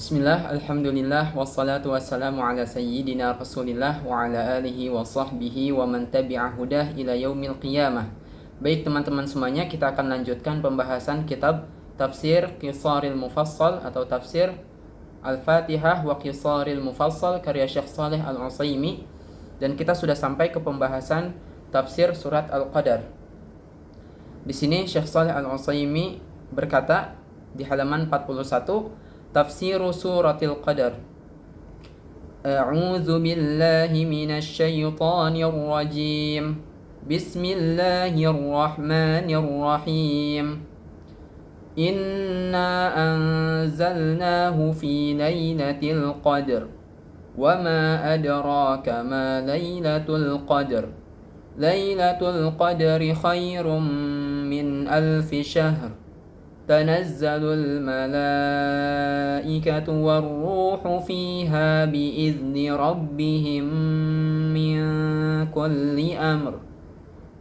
Bismillah, alhamdulillah, wassalatu wassalamu ala sayyidina rasulillah wa ala alihi wa sahbihi wa man tabi'a hudah ila yaumil qiyamah. Baik teman-teman semuanya, kita akan lanjutkan pembahasan kitab Tafsir Qisaril Mufassal atau Tafsir Al-Fatihah wa Qisaril Mufassal karya Syekh Shalih Al-Utsaimin. Dan kita sudah sampai ke pembahasan tafsir surat Al-Qadar. Di sini Syekh Shalih Al-Utsaimin berkata di halaman 41, Tafsiru suratil Qadar. A'udzu billahi minasy syaithanir rajim. Bismillahirrahmanirrahim. Inna anzalnahu fi lailatul qadr. Wa ma adraka ma lailatul qadr. Lailatul qadri khairum min alfi syahr. تنزل الملائكة والروح فيها بإذن ربهم من كل أمر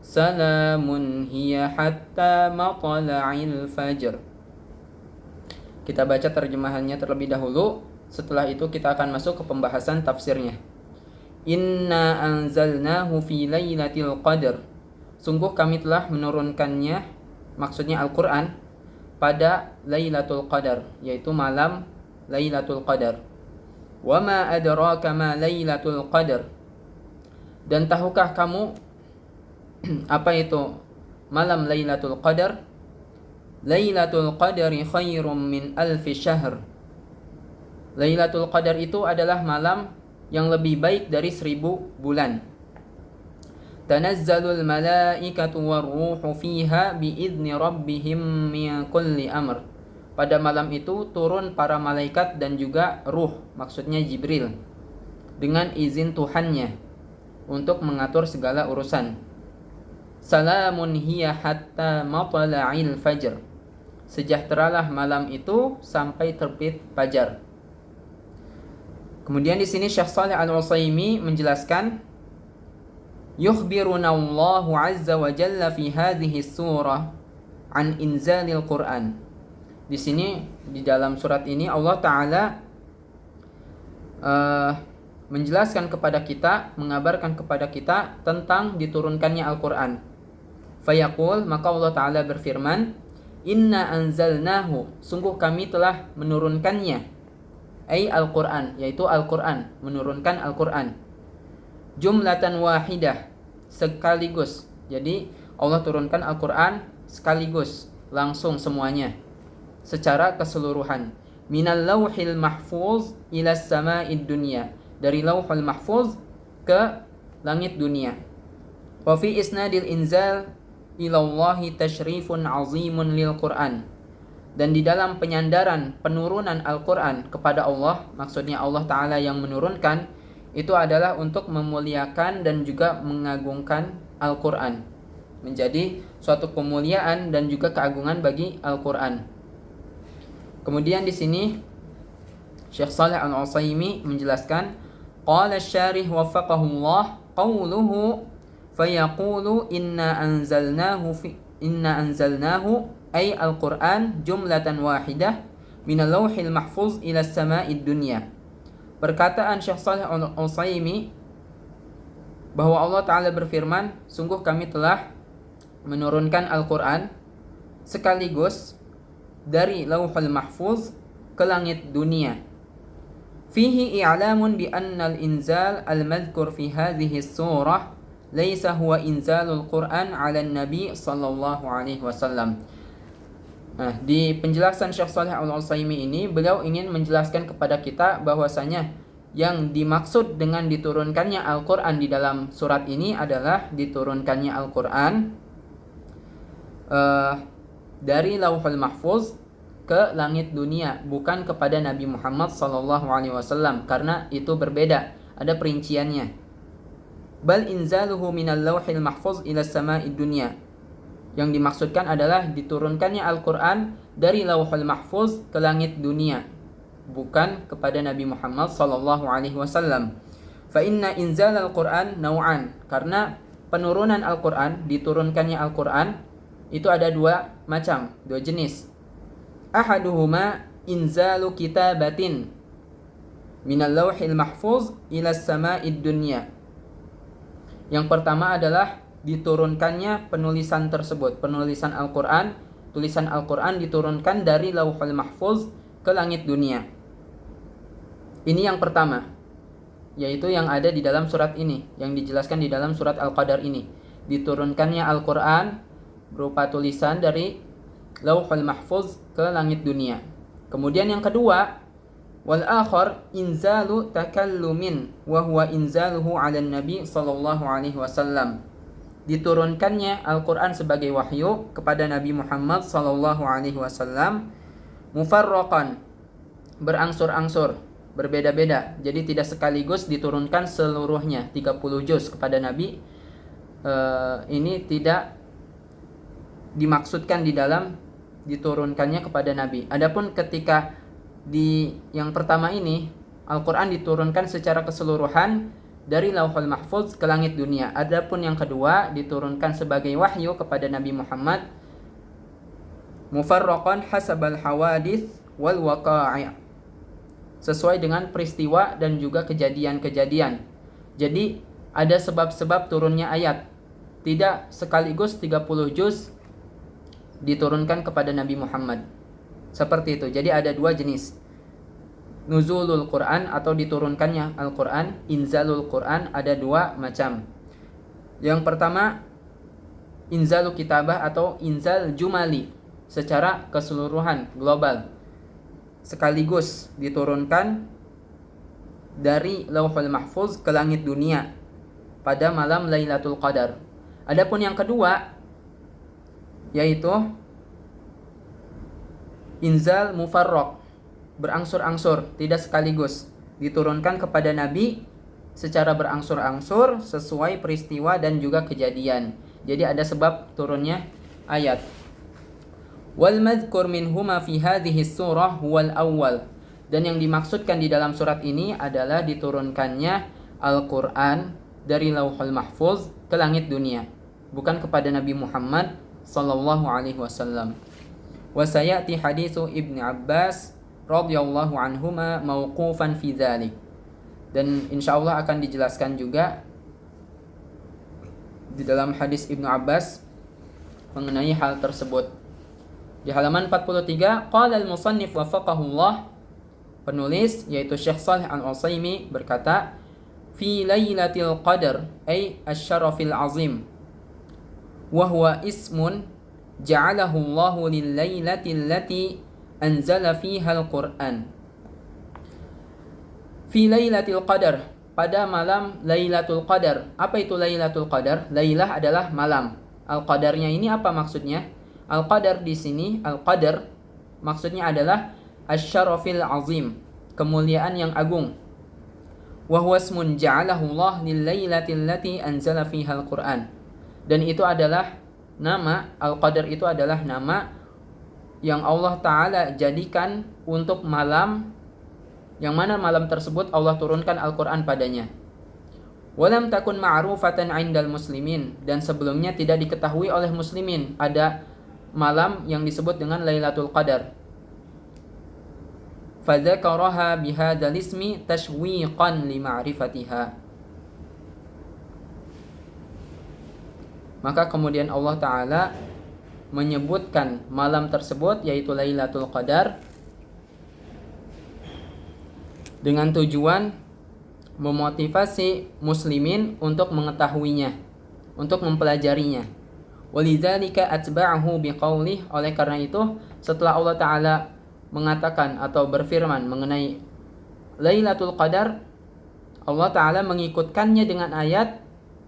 سلام هي حتى مطلع الفجر. Kita baca terjemahannya terlebih dahulu. Setelah itu kita akan masuk ke pembahasan tafsirnya. Inna anzalnahu fi lailatul qadr. Sungguh kami telah menurunkannya, maksudnya Al-Quran, pada Lailatul Qadar, yaitu malam Lailatul Qadar. Wa ma adraka ma Lailatul Qadar. Dan tahukah kamu apa itu malam Lailatul Qadar? Lailatul Qadari khairum min alfi syahr. Lailatul Qadar itu adalah malam yang lebih baik dari 1000 bulan. Tanazzalul malaikatu warruhu fiha biizni rabbihim min kulli amr. Pada malam itu turun para malaikat dan juga ruh, maksudnya Jibril, dengan izin Tuhannya untuk mengatur segala urusan. Salamun hiya hatta matla'il fajr. Sejahteralah malam itu sampai terbit fajar. Kemudian di sini Syekh Shalih Al-Utsaimin menjelaskan, yukhbiruna Allahu azza wa jalla fi hadhihi surah an inzalil Qur'an. Di sini di dalam surat ini Allah Ta'ala menjelaskan kepada kita, mengabarkan kepada kita tentang diturunkannya Al-Quran. Fayaqul, maka Allah Ta'ala berfirman, inna anzalnahu, sungguh kami telah menurunkannya, ay Al-Quran, yaitu Al-Quran, menurunkan Al-Quran, jumlatan wahidah, sekaligus. Jadi Allah turunkan Al-Quran sekaligus, langsung semuanya, secara keseluruhan. Minal lauhil mahfuz ila sama'id dunya, dari lauhul mahfuz ke langit dunia. Wa fi isnadil inzal ilallahi tashrifun azimun lil Qur'an. Dan di dalam penyandaran penurunan Al-Quran kepada Allah, maksudnya Allah Ta'ala yang menurunkan, itu adalah untuk memuliakan dan juga mengagungkan Al-Quran, menjadi suatu kemuliaan dan juga keagungan bagi Al-Quran. Kemudian di sini Syekh Shalih Al-Utsaimin menjelaskan, qala asy-syarih waffaqahullah qawluhu fayaqulu inna anzalnahu ay Al-Quran jumlatan wahidah minal lauhil mahfuz ila sama'id dunya. Perkataan Syekh Shalih Al-Utsaimin bahwa Allah Ta'ala berfirman, sungguh kami telah menurunkan Al-Quran sekaligus dari lauhul mahfuz ke langit dunia. Fihi i'lamun bi anna al-inzal al-madhkur fi hadhihi surah laysa huwa inzalul Quran 'ala an-nabi sallallahu alaihi wasallam. Nah, di penjelasan Syekh Shalih Al-Utsaimin ini, beliau ingin menjelaskan kepada kita bahwasanya yang dimaksud dengan diturunkannya Al-Quran di dalam surat ini adalah diturunkannya Al-Quran dari Lauhul Mahfuz ke langit dunia, bukan kepada Nabi Muhammad SAW, karena itu berbeda, ada perinciannya. Bal inzaluhu minal lauhil mahfuz ila sama'id dunya. Yang dimaksudkan adalah diturunkannya Al-Quran dari Lauhul Mahfuz ke langit dunia, bukan kepada Nabi Muhammad SAW. Fa inna inzal Al-Quran naw'an, karena penurunan Al-Quran, diturunkannya Al-Quran itu ada dua macam, dua jenis. Ahaduhuma inzalu kitabatin minal lawhil mahfuz ila sama'id dunya. Yang pertama adalah diturunkannya penulisan tersebut, penulisan Al-Quran, tulisan Al-Quran diturunkan dari Lauhul Mahfuz ke langit dunia. Ini yang pertama, yaitu yang ada di dalam surat ini, yang dijelaskan di dalam surat Al-Qadar ini. Diturunkannya Al-Quran berupa tulisan dari Lauhul Mahfuz ke langit dunia. Kemudian yang kedua, wal akhar inzalu takallumin wa huwa inzaluhu 'alan nabi sallallahu alaihi wasallam. Diturunkannya Al-Qur'an sebagai wahyu kepada Nabi Muhammad sallallahu alaihi wasallam mufarraqan, berangsur-angsur, berbeda-beda. Jadi tidak sekaligus diturunkan seluruhnya 30 juz kepada Nabi. Ini tidak dimaksudkan di dalam diturunkannya kepada Nabi. Adapun ketika di yang pertama ini Al-Quran diturunkan secara keseluruhan dari Lauhul Mahfuz ke langit dunia. Adapun yang kedua diturunkan sebagai wahyu kepada Nabi Muhammad mufarraqan hasabal hawadits wal waqa'i', sesuai dengan peristiwa dan juga kejadian-kejadian. Jadi ada sebab-sebab turunnya ayat. Tidak sekaligus 30 juz diturunkan kepada Nabi Muhammad. Seperti itu. Jadi ada dua jenis. Nuzulul Quran atau diturunkannya Al-Quran, inzalul Quran, ada dua macam. Yang pertama, inzalul kitabah atau inzal jumali, secara keseluruhan, global. Sekaligus diturunkan dari Lauhul Mahfuz ke langit dunia pada malam Lailatul Qadar. Adapun yang kedua, yaitu inzal mufarraq, berangsur-angsur, tidak sekaligus, diturunkan kepada Nabi secara berangsur-angsur sesuai peristiwa dan juga kejadian. Jadi ada sebab turunnya ayat. Wal madhkur minhuma fi hadhihi surah huwal awwal. Dan yang dimaksudkan di dalam surat ini adalah diturunkannya Al-Quran dari Lauhul Mahfuz ke langit dunia, bukan kepada Nabi Muhammad sallallahu alaihi wasallam. Wa sayati haditsu Ibnu Abbas radhiyallahu anhuma mauqufan fi dzalik. Dan insyaallah akan dijelaskan juga di dalam hadis Ibnu Abbas mengenai hal tersebut. Di halaman 43, qala al-musannif wafaqahullah, penulis yaitu Syekh Shalih Al-Utsaimin berkata, fi lailatul qadar ay asy-syarafil azim wa huwa ismun ja'alahu Allahu lil lailati allati anzala fiha al-Qur'an. Fi lailatul qadar, pada malam Lailatul Qadar. Apa itu Lailatul Qadar? Lailah adalah malam. Al-Qadarnya ini apa maksudnya? Al-Qadar di sini, Al-Qadar maksudnya adalah asy-syarafil azim, kemuliaan yang agung. Wa huwa ismun ja'alahu Allah lil lailati allati anzala fiha al-Qur'an. Dan itu adalah nama, Al-Qadar itu adalah nama yang Allah Ta'ala jadikan untuk malam, yang mana malam tersebut Allah turunkan Al-Quran padanya. Walam takun ma'rufatan 'indal muslimin, dan sebelumnya tidak diketahui oleh muslimin ada malam yang disebut dengan Lailatul Qadar. Fadzakaraha bihadzal ismi tashwiqan li ma'rifatiha. Maka kemudian Allah Ta'ala menyebutkan malam tersebut yaitu Lailatul Qadar dengan tujuan memotivasi muslimin untuk mengetahuinya, untuk mempelajarinya. Walidzalika atba'ahu biqaulih, oleh karena itu setelah Allah Ta'ala mengatakan atau berfirman mengenai Lailatul Qadar, Allah Ta'ala mengikutkannya dengan ayat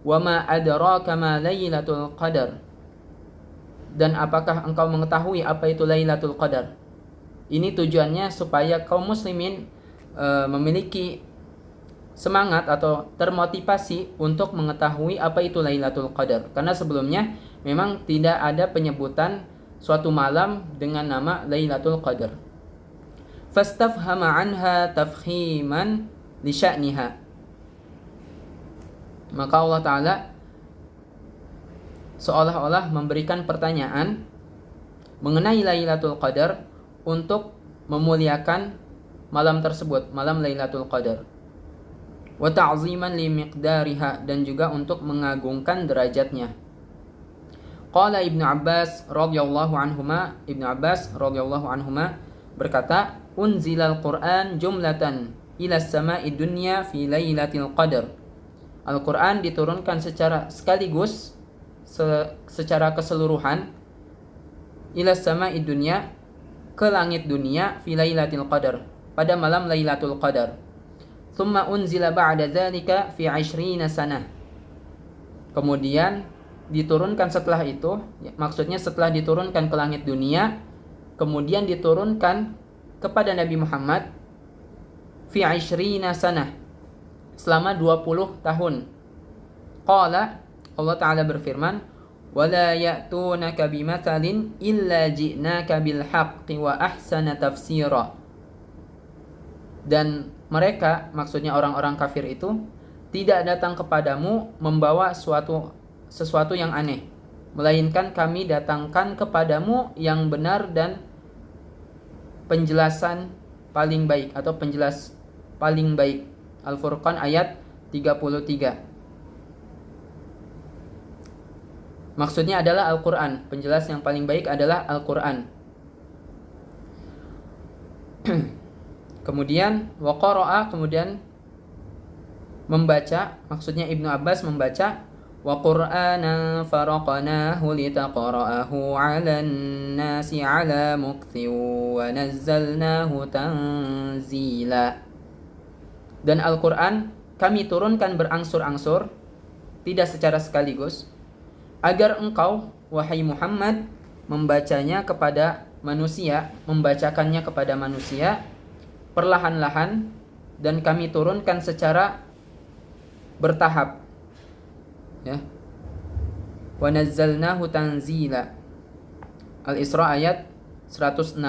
wa ma adraka ma Lailatul Qadar, dan apakah engkau mengetahui apa itu Lailatul Qadar. Ini tujuannya supaya kaum muslimin memiliki semangat atau termotivasi untuk mengetahui apa itu Lailatul Qadar, karena sebelumnya memang tidak ada penyebutan suatu malam dengan nama Lailatul Qadar. Fastafhama anha tafkhiman li sya'niha. Maka Allah Ta'ala seolah-olah memberikan pertanyaan mengenai Lailatul Qadar untuk memuliakan malam tersebut, malam Lailatul Qadar. Wa ta'ziman li miqdariha, dan juga untuk mengagungkan derajatnya. Qala Ibnu Abbas radhiyallahu anhuma, Ibnu Abbas radhiyallahu anhuma berkata, unzilal Qur'an jumlatan ila samai dunya fi lailatul qadar. Al-Qur'an diturunkan secara sekaligus, secara keseluruhan, ila samai dunya, ke langit dunia, fi lailatul qadar, pada malam Lailatul Qadar. Thumma unzila ba'da dzalika fi 20 sanah. Kemudian diturunkan setelah itu, maksudnya setelah diturunkan ke langit dunia, kemudian diturunkan kepada Nabi Muhammad fi 20 sanah, selama 20 tahun. Qala, Allah Ta'ala berfirman, wala ya'tunaka bimathalin illa ji'naka bil haqqi wa ahsana tafsira. Dan mereka, maksudnya orang-orang kafir itu, tidak datang kepadamu membawa sesuatu yang aneh, melainkan kami datangkan kepadamu yang benar dan penjelasan paling baik, atau penjelas paling baik. Al-Furqan ayat 33. Maksudnya adalah Al-Quran. Penjelas yang paling baik adalah Al-Quran. Kemudian waqara'a, kemudian membaca, maksudnya Ibnu Abbas membaca, wa qur'anan faraqnahu litaqra'ahu 'alan nasi 'ala mukthin wa nazzalnahu tanzila. Dan Al-Quran kami turunkan berangsur-angsur, tidak secara sekaligus, agar engkau, wahai Muhammad, membacanya kepada manusia, membacakannya kepada manusia perlahan-lahan, dan kami turunkan secara bertahap. Ya. Wa nazzalnahu tanzila. Al-Isra ayat 106.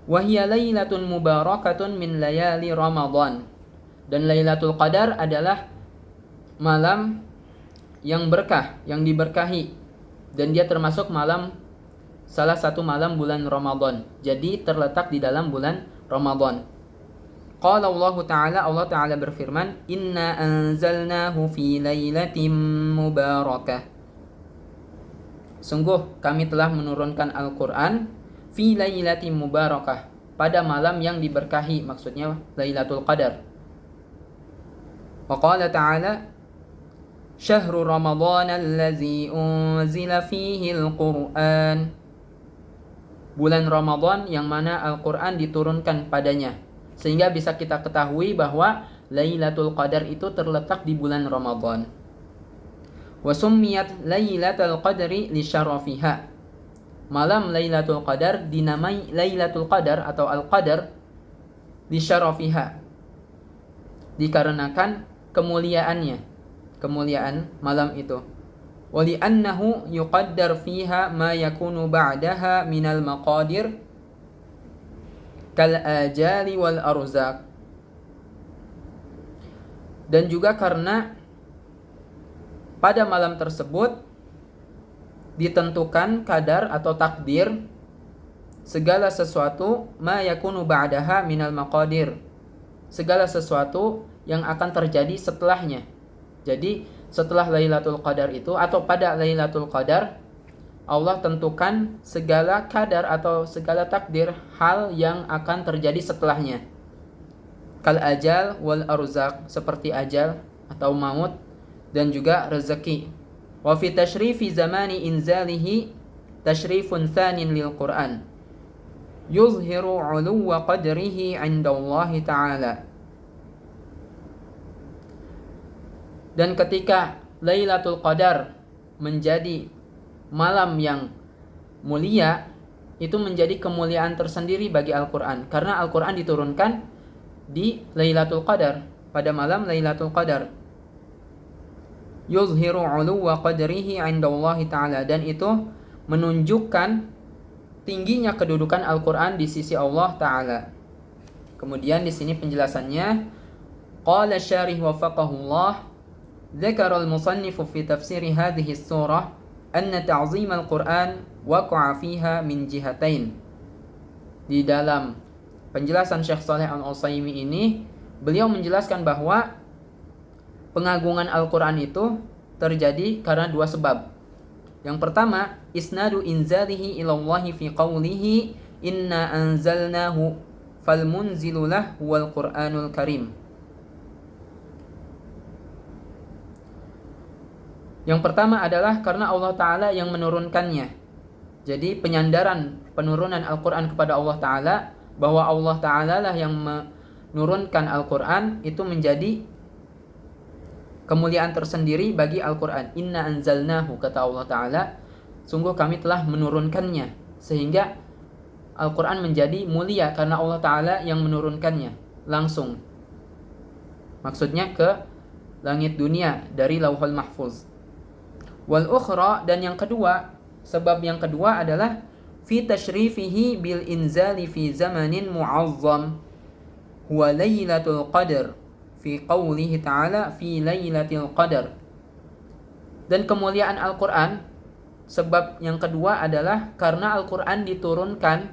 Wa hiya lailatun mubarakatun min layali Ramadan. Dan Lailatul Qadar adalah malam yang berkah, yang diberkahi, dan dia termasuk salah satu malam bulan Ramadan. Jadi terletak di dalam bulan Ramadan. Qala Allah Ta'ala, Allah Ta'ala berfirman, inna anzalnahu fi lailatin mubarakah. Sungguh kami telah menurunkan Al-Quran fi lailatin mubarakah, pada malam yang diberkahi, maksudnya Lailatul Qadar. Wa qala Ta'ala, syahru Ramadhan allazi unzila fihi al-Qur'an. Bulan Ramadan yang mana Al-Quran diturunkan padanya. Sehingga bisa kita ketahui bahwa Lailatul Qadar itu terletak di bulan Ramadan. Wa summiyat Lailatul Qadri li syarafiha. Malam Lailatul Qadar dinamai Lailatul Qadar atau Al-Qadar li syarafiha, dikarenakan kemuliaannya, kemuliaan malam itu. وَلِأَنَّهُ يُقَدَّرْ فِيهَا مَا يَكُونُ بَعْدَهَا مِنَ الْمَقَادِرِ كَالْآجَالِ وَالْأَرْزَاقِ. Dan juga karena pada malam tersebut ditentukan kadar atau takdir segala sesuatu, ma yakunu ba'daha minal maqadir, segala sesuatu yang akan terjadi setelahnya. Jadi setelah Lailatul Qadar itu, atau pada Lailatul Qadar, Allah tentukan segala kadar atau segala takdir hal yang akan terjadi setelahnya. Kal ajal wal arzaq, seperti ajal atau maut dan juga rezeki. Wa fi tashrifi zamani inzalihi tashrifun thanin lil Qur'an yuzhiru 'uluwa qadrihi 'inda Allah Ta'ala. Dan ketika Lailatul Qadar menjadi malam yang mulia, itu menjadi kemuliaan tersendiri bagi Al-Quran. Karena Al-Quran diturunkan di Lailatul Qadar, pada malam Lailatul Qadar. Yuzhiru 'uluwa qadrihi 'inda Allah Ta'ala. Dan itu menunjukkan tingginya kedudukan Al-Quran di sisi Allah Ta'ala. Kemudian di sini penjelasannya, qala syarih wafaqahullah, ذكر المصنف في تفسير هذه السورة أن تعظيم القرآن وقع فيها من جهتين. Di dalam penjelasan Syekh Shalih Al-Utsaimin ini, beliau menjelaskan bahwa pengagungan Al-Quran itu terjadi karena dua sebab. Yang pertama, isnadu inzalihi ilallahi fi qawlihi inna anzalnahu falmunzilulah huwal Qur'anul Karim. Yang pertama adalah karena Allah Ta'ala yang menurunkannya. Jadi penyandaran penurunan Al-Quran kepada Allah Ta'ala, bahwa Allah Ta'ala lah yang menurunkan Al-Quran, itu menjadi kemuliaan tersendiri bagi Al-Quran. Inna anzalnahu, kata Allah Ta'ala, sungguh kami telah menurunkannya. Sehingga Al-Quran menjadi mulia karena Allah Ta'ala yang menurunkannya langsung. Maksudnya ke langit dunia dari Lauhul Mahfuz. Wal ukhra, dan yang kedua, sebab yang kedua adalah fi tashrifihi bil inzali fi zamanin mu'azzam huwa Lailatul Qadar fi qawlihi ta'ala fi Lailatul Qadar. Dan kemuliaan Al-Quran, sebab yang kedua adalah karena Al-Quran diturunkan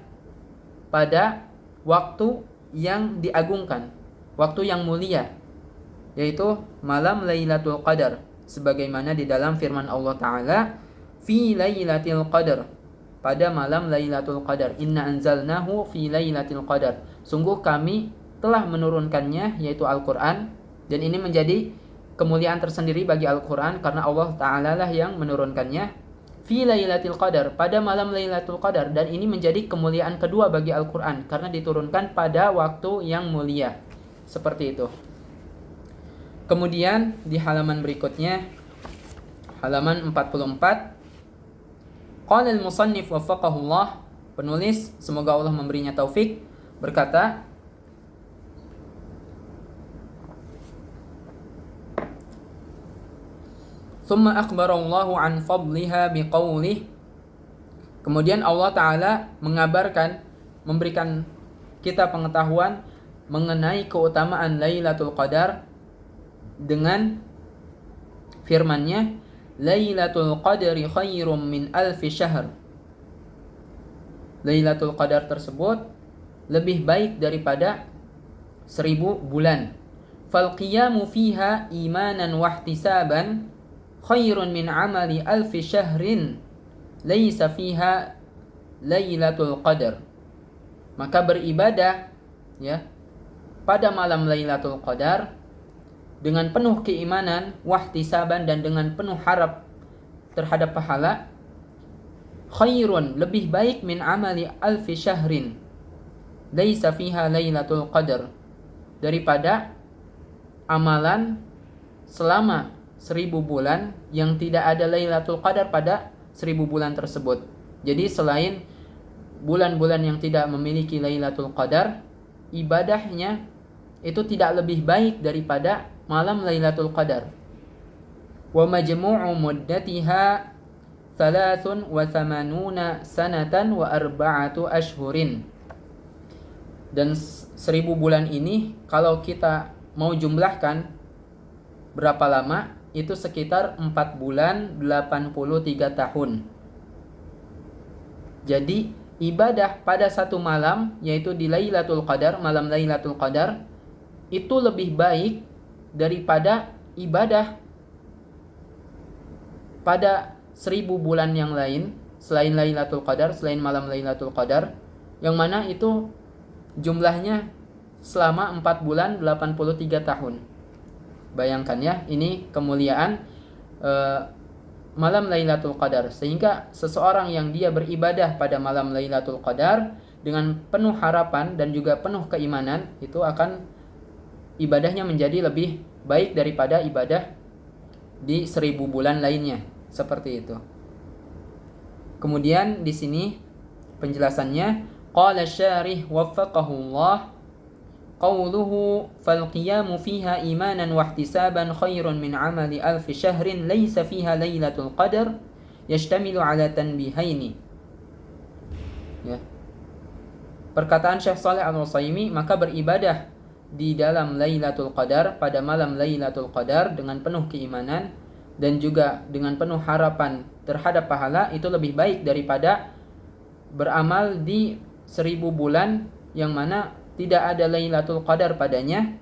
pada waktu yang diagungkan, waktu yang mulia, yaitu malam Lailatul Qadar, sebagaimana di dalam firman Allah Ta'ala fi Lailatul Qadar, pada malam Lailatul Qadar. Inna anzalnahu fi Lailatul Qadar, sungguh kami telah menurunkannya, yaitu Al-Quran. Dan ini menjadi kemuliaan tersendiri bagi Al-Quran karena Allah Ta'ala lah yang menurunkannya fi Lailatul Qadar, pada malam Lailatul Qadar. Dan ini menjadi kemuliaan kedua bagi Al-Quran karena diturunkan pada waktu yang mulia. Seperti itu. Kemudian di halaman berikutnya, halaman 44, qala al-musannif waffaqahullah, penulis semoga Allah memberinya taufik, berkata, thumma akhbarallahu an fadliha biqaulih, kemudian Allah Ta'ala mengabarkan, memberikan kita pengetahuan mengenai keutamaan Lailatul Qadar dengan firman-Nya, Lailatul Qadri khairum min alfi syahr. Lailatul Qadar tersebut lebih baik daripada 1000 bulan. Fal qiyamu fiha imanan wahtisaban khairun min amali alfi syahrin laisa fiha Lailatul Qadar. Maka beribadah, ya, pada malam Lailatul Qadar dengan penuh keimanan, wahtisaban, dan dengan penuh harap terhadap pahala, khairun, lebih baik, min amali alfi syahrin laisa fiha Lailatul Qadar, daripada amalan selama 1000 bulan yang tidak ada Lailatul Qadar pada 1000 bulan tersebut. Jadi selain bulan-bulan yang tidak memiliki Lailatul Qadar, ibadahnya itu tidak lebih baik daripada malam Lailatul Qadar. Wa majmu'u muddatiha 83 sanatan wa 4 ashhurin. Dan 1000 bulan ini kalau kita mau jumlahkan berapa lama, itu sekitar 4 bulan 83 tahun. Jadi ibadah pada satu malam, yaitu di Lailatul Qadar, malam Lailatul Qadar, itu lebih baik daripada ibadah pada 1000 bulan yang lain selain Lailatul Qadar, selain malam Lailatul Qadar, yang mana itu jumlahnya selama 4 bulan 83 tahun. Bayangkan ya, ini kemuliaan malam Lailatul Qadar. Sehingga seseorang yang dia beribadah pada malam Lailatul Qadar dengan penuh harapan dan juga penuh keimanan, itu akan ibadahnya menjadi lebih baik daripada ibadah di 1000 bulan lainnya. Seperti itu. Kemudian di sini penjelasannya, qala syarih waffaqahullah, qawluhu fal qiyamu fiha imanan wahtisaban khairun min amali alfi syahrin laysa fiha Lailatul Qadar yashtamilu ala tanbihaini. Ya. Perkataan Syekh Shalih Al-Utsaimin, maka beribadah di dalam Lailatul Qadar, pada malam Lailatul Qadar, dengan penuh keimanan dan juga dengan penuh harapan terhadap pahala, itu lebih baik daripada beramal di 1000 bulan yang mana tidak ada Lailatul Qadar padanya,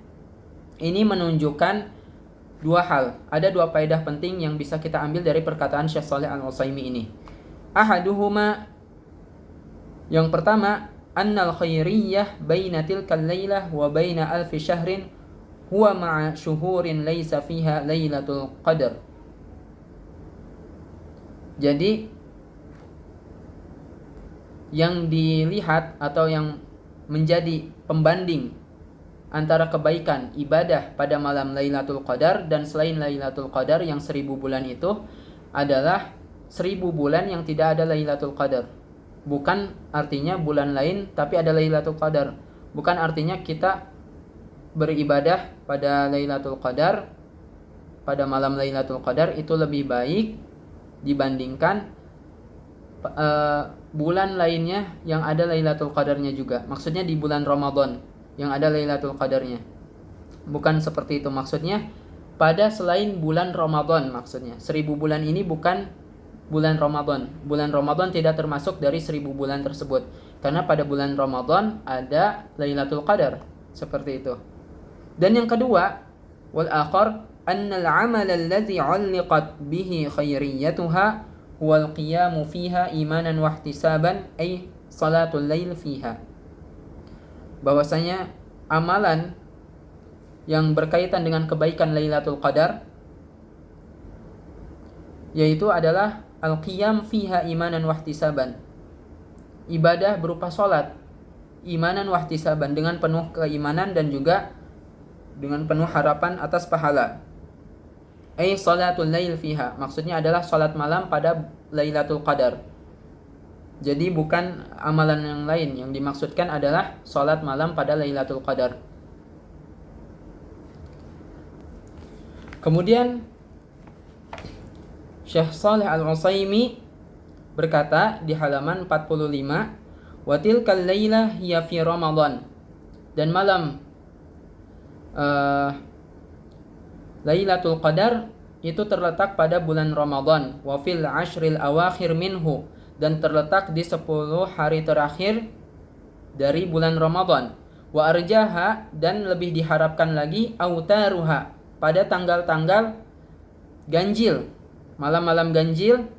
ini menunjukkan dua hal. Ada dua faedah penting yang bisa kita ambil dari perkataan Syekh Shalih Al-Utsaimin ini. Ahaduhuma, yang pertama, annal khairiyyah baina tilkal lailah wa baina alfi syahrin huwa ma'a syuhurin laisa fiha Lailatul Qadar. Jadi yang dilihat atau yang menjadi pembanding antara kebaikan ibadah pada malam Lailatul Qadar dan selain Lailatul Qadar yang 1000 bulan itu adalah 1000 bulan yang tidak ada Lailatul Qadar. Bukan artinya bulan lain tapi ada Lailatul Qadar. Bukan artinya kita beribadah pada Lailatul Qadar, pada malam Lailatul Qadar itu lebih baik dibandingkan bulan lainnya yang ada Lailatul Qadarnya juga. Maksudnya di bulan Ramadan yang ada Lailatul Qadarnya. Bukan seperti itu maksudnya. Pada selain bulan Ramadan maksudnya. 1000 bulan ini bukan bulan Ramadan. Bulan Ramadan tidak termasuk dari 1000 bulan tersebut. Karena pada bulan Ramadan ada Lailatul Qadar. Seperti itu. Dan yang kedua, wal akhar annal amal alladhi 'alliqat bihi khairiyyatuha huwal qiyamu fiha imanan wa ihtisaban ay salatul lail fiha. Bahwasanya amalan yang berkaitan dengan kebaikan Lailatul Qadar yaitu adalah al-qiyam fiha imanan wa ihtisaban. Ibadah berupa salat imanan wa ihtisaban, dengan penuh keimanan dan juga dengan penuh harapan atas pahala. Ay salatul lail fiha, maksudnya adalah salat malam pada Lailatul Qadar. Jadi bukan amalan yang lain, yang dimaksudkan adalah salat malam pada Lailatul Qadar. Kemudian Syekh Shalih Al-Utsaimin berkata di halaman 45, wa tilkal lailah hiya fi Ramadan, dan malam Lailatul Qadar itu terletak pada bulan Ramadan, wa fil ashril awakhir minhu, dan terletak di 10 hari terakhir dari bulan Ramadan. Wa arjaha, dan lebih diharapkan lagi autaruha, pada tanggal-tanggal ganjil, malam-malam ganjil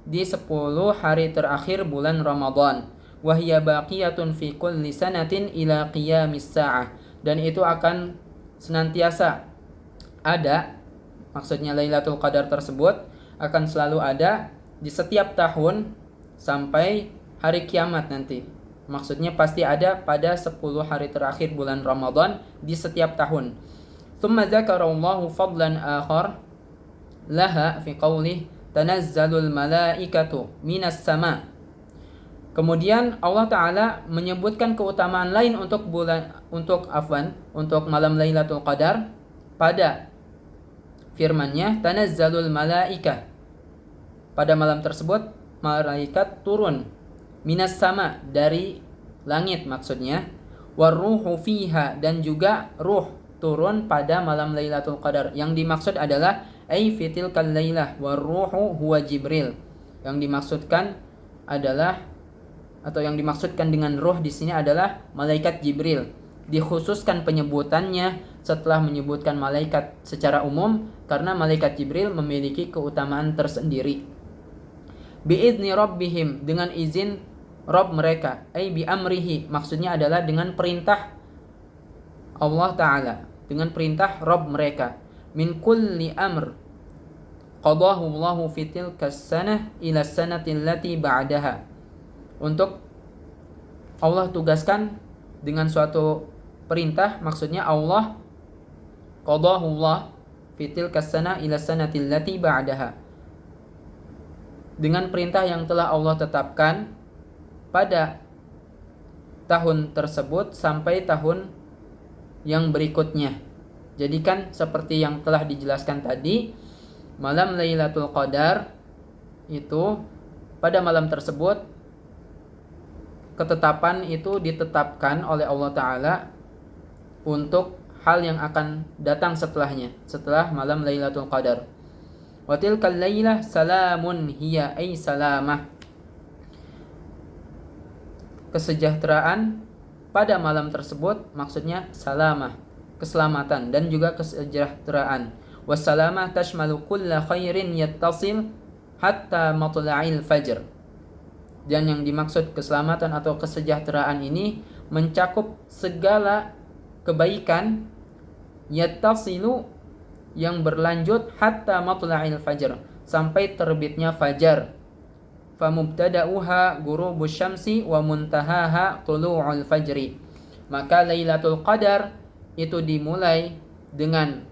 di 10 hari terakhir bulan Ramadan. Wa hiya baqiyatun fi kulli sanatin ila qiyamis saah, dan itu akan senantiasa ada, maksudnya Lailatul Qadar tersebut akan selalu ada di setiap tahun sampai hari kiamat nanti. Maksudnya pasti ada pada 10 hari terakhir bulan Ramadan di setiap tahun. Tsumma dzakarallahu fadlan akhar laha fi qaulih tanazzalul malaikatu minas sama. Kemudian Allah Ta'ala menyebutkan keutamaan lain untuk malam Lailatul Qadar pada firman-Nya tanazzalul malaika. Pada malam tersebut malaikat turun minas sama, dari langit maksudnya, waruhu fiha, dan juga ruh turun pada malam Lailatul Qadar. Yang dimaksud adalah ai fitil kal lailah waruhu huwa Jibril. Yang dimaksudkan adalah, atau yang dimaksudkan dengan ruh di sini adalah malaikat Jibril. Dikhususkan penyebutannya setelah menyebutkan malaikat secara umum karena malaikat Jibril memiliki keutamaan tersendiri. Bi'izni rabbihim, dengan izin Rabb mereka, ai bi amrihi, maksudnya adalah dengan perintah Allah Ta'ala, dengan perintah Rabb mereka. Min kulli amr qadahu Allahu fi tilka sanah ila sanati allati ba'daha. Untuk Allah tugaskan dengan suatu perintah, maksudnya Allah qadahu Allah fi tilka sanah ila sanati allati ba'daha, dengan perintah yang telah Allah tetapkan pada tahun tersebut sampai tahun yang berikutnya. Jadi kan seperti yang telah dijelaskan tadi, malam Lailatul Qadar itu pada malam tersebut ketetapan itu ditetapkan oleh Allah Ta'ala untuk hal yang akan datang setelahnya, setelah malam Lailatul Qadar. Wa tilkal lailah salamun hiya ay salamah, kesejahteraan pada malam tersebut maksudnya salamah, keselamatan dan juga kesejahteraan. Wassalamah tashmalu kulla khairin yattasil hatta matla'il fajr. Dan yang dimaksud keselamatan atau kesejahteraan ini mencakup segala kebaikan yattasilu yang berlanjut hatta matla'il fajr, sampai terbitnya fajar. Famubtada'uha ghurubus syamsi wa muntahaha tulu'ul fajri. Maka Lailatul Qadar itu dimulai dengan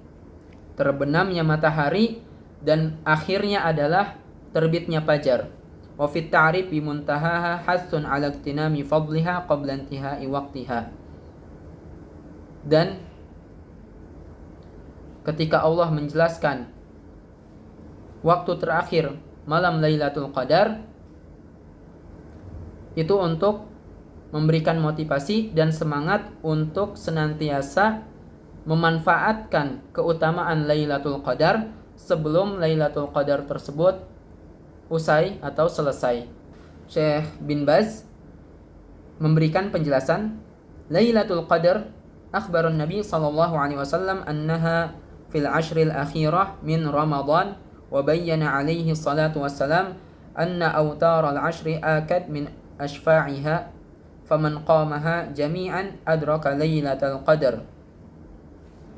terbenamnya matahari dan akhirnya adalah terbitnya fajar. Wa fit ta'rif bi muntahaha hasun 'ala iktinami fadliha qabla intihai waqtiha. Dan ketika Allah menjelaskan waktu terakhir malam Lailatul Qadar itu untuk memberikan motivasi dan semangat untuk senantiasa memanfaatkan keutamaan Lailatul Qadar sebelum Lailatul Qadar tersebut usai atau selesai. Syekh bin Baz memberikan penjelasan, Lailatul Qadar akhbarun Nabi sallallahu alaihi wasallam annaha fil ashril akhirah min Ramadan wa bayyana alaihi salatu wassalam anna awtar al-ashri akad min ashfa'iha faman qamaha jami'an adraka Lailatul Qadar.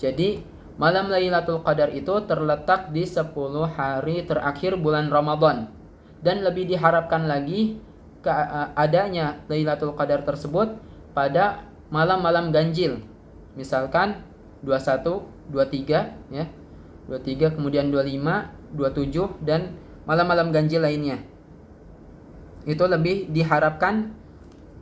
Jadi malam Lailatul Qadar itu terletak di 10 hari terakhir bulan Ramadan. Dan lebih diharapkan lagi adanya Lailatul Qadar tersebut pada malam-malam ganjil. Misalkan 21, 23 ya. 23 kemudian 25, 27 dan malam-malam ganjil lainnya. Itu lebih diharapkan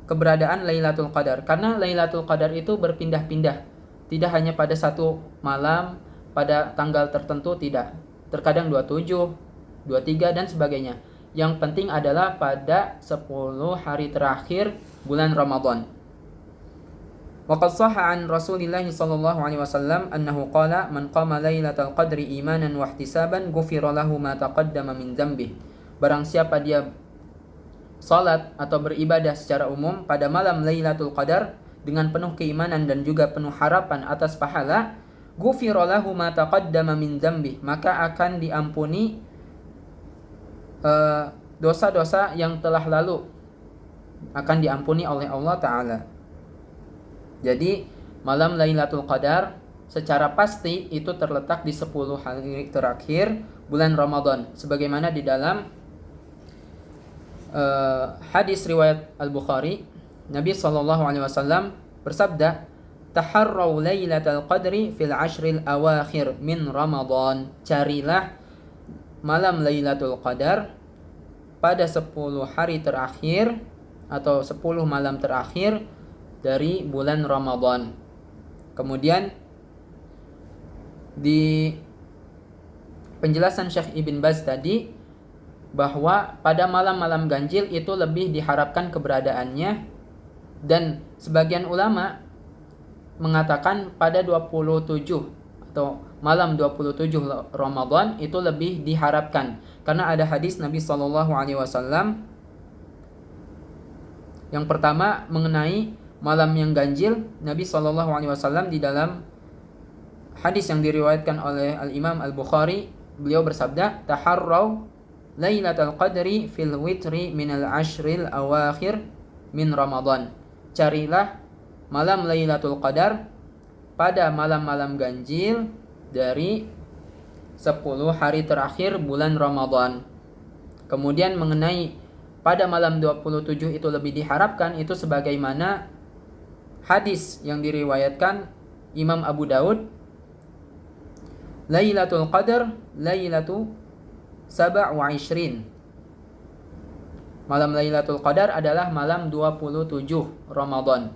keberadaan Lailatul Qadar karena Lailatul Qadar itu berpindah-pindah. Tidak hanya pada satu malam, pada tanggal tertentu tidak. Terkadang 27, 23 dan sebagainya. Yang penting adalah pada 10 hari terakhir bulan Ramadan. Waqad shahha an Rasulillah sallallahu alaihi wasallam annahu qala man qama lailatal qadri imanan wa ihtisaban ghufira lahu ma taqaddama min dzambihi. Barang siapa dia salat atau beribadah secara umum pada malam Lailatul Qadar dengan penuh keimanan dan juga penuh harapan atas pahala, ghufira lahu ma taqaddama min dzambihi, maka akan diampuni dosa-dosa yang telah lalu, akan diampuni oleh Allah Ta'ala. Jadi malam Lailatul Qadar secara pasti itu terletak di 10 hari terakhir bulan Ramadan, sebagaimana di dalam hadis riwayat Al-Bukhari, Nabi SAW bersabda, taharraw Lailatul Qadri fil ashril awakhir min Ramadan. Carilah malam Lailatul Qadar pada 10 hari terakhir atau 10 malam terakhir dari bulan Ramadan. Kemudian di penjelasan Syekh Ibn Baz tadi bahwa pada malam-malam ganjil itu lebih diharapkan keberadaannya, dan sebagian ulama mengatakan pada 27 atau malam 27 Ramadan itu lebih diharapkan karena ada hadis Nabi SAW yang pertama mengenai malam yang ganjil. Nabi SAW di dalam hadis yang diriwayatkan oleh Al-Imam Al-Bukhari, beliau bersabda, taharraw Lailatul Qadri fil witri minal ashril awakhir min Ramadan. Carilah malam Lailatul Qadar pada malam-malam ganjil dari 10 hari terakhir bulan Ramadan. Kemudian mengenai pada malam 27 itu lebih diharapkan, itu sebagaimana hadis yang diriwayatkan Imam Abu Daud, Lailatul Qadar Lailatu 27. Malam Lailatul Qadar adalah malam 27 Ramadan.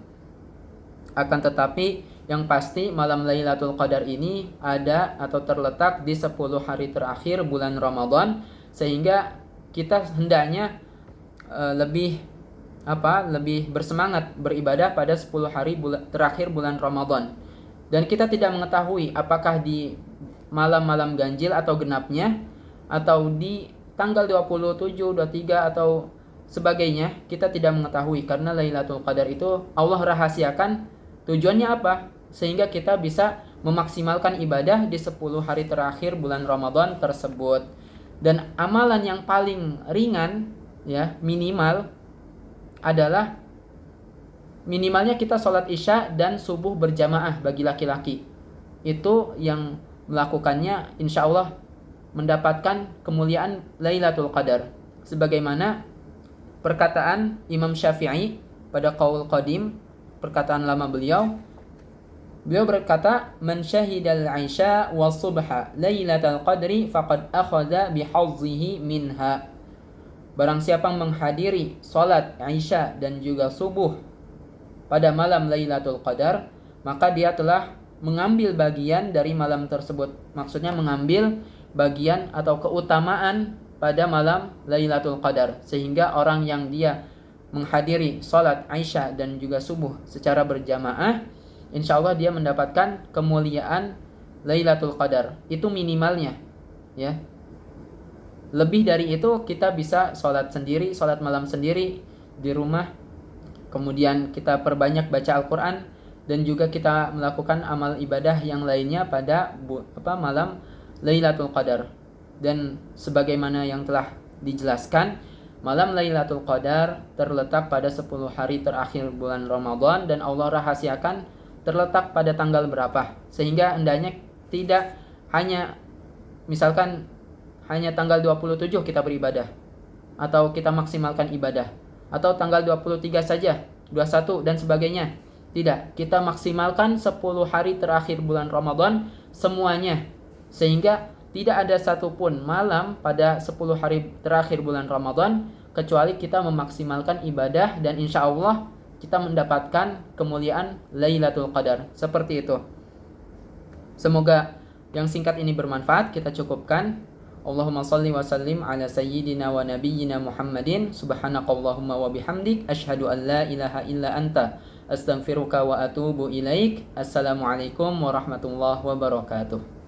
Akan tetapi yang pasti malam Lailatul Qadar ini ada atau terletak di 10 hari terakhir bulan Ramadan, sehingga kita hendaknya lebih bersemangat beribadah pada 10 hari terakhir bulan Ramadan. Dan kita tidak mengetahui apakah di malam-malam ganjil atau genapnya, atau di tanggal 27, 23 atau sebagainya kita tidak mengetahui, karena Lailatul Qadar itu Allah rahasiakan tujuannya apa, sehingga kita bisa memaksimalkan ibadah di 10 hari terakhir bulan Ramadan tersebut. Dan amalan yang paling ringan ya, minimalnya kita sholat isya dan subuh berjamaah bagi laki-laki. Itu yang melakukannya insya Allah mendapatkan kemuliaan Lailatul Qadar. Sebagaimana perkataan Imam Syafi'i pada qaul qadim, perkataan lama beliau berkata, "Man syahidal 'isya wa subha Lailatul Qadri faqad akhadha bihazzihi minha." Barang siapa menghadiri salat Isya dan juga subuh pada malam Lailatul Qadar, maka dia telah mengambil bagian dari malam tersebut. Maksudnya mengambil bagian atau keutamaan pada malam Lailatul Qadar, sehingga orang yang dia menghadiri salat Isya dan juga subuh secara berjamaah, insya Allah dia mendapatkan kemuliaan Lailatul Qadar. Itu minimalnya ya. Lebih dari itu kita bisa sholat sendiri, sholat malam sendiri di rumah. Kemudian kita perbanyak baca Al-Quran, dan juga kita melakukan amal ibadah yang lainnya pada malam Lailatul Qadar. Dan sebagaimana yang telah dijelaskan, malam Lailatul Qadar terletak pada 10 hari terakhir bulan Ramadan, dan Allah rahasiakan terletak pada tanggal berapa, sehingga hendaknya tidak hanya misalkan hanya tanggal 27 kita beribadah atau kita maksimalkan ibadah, atau tanggal 23 saja, 21 dan sebagainya. Tidak, kita maksimalkan 10 hari terakhir bulan Ramadan semuanya, sehingga tidak ada satupun malam pada 10 hari terakhir bulan Ramadan kecuali kita memaksimalkan ibadah, dan insya Allah kita mendapatkan kemuliaan Lailatul Qadar. Seperti itu. Semoga yang singkat ini bermanfaat. Kita cukupkan. Allahumma salli wa sallim ala sayyidina wa nabiyyina Muhammadin. Subhanakallahumma wa bihamdik, asyhadu an la ilaha illa anta, astaghfiruka wa atubu ilaik. Assalamualaikum warahmatullahi wabarakatuh.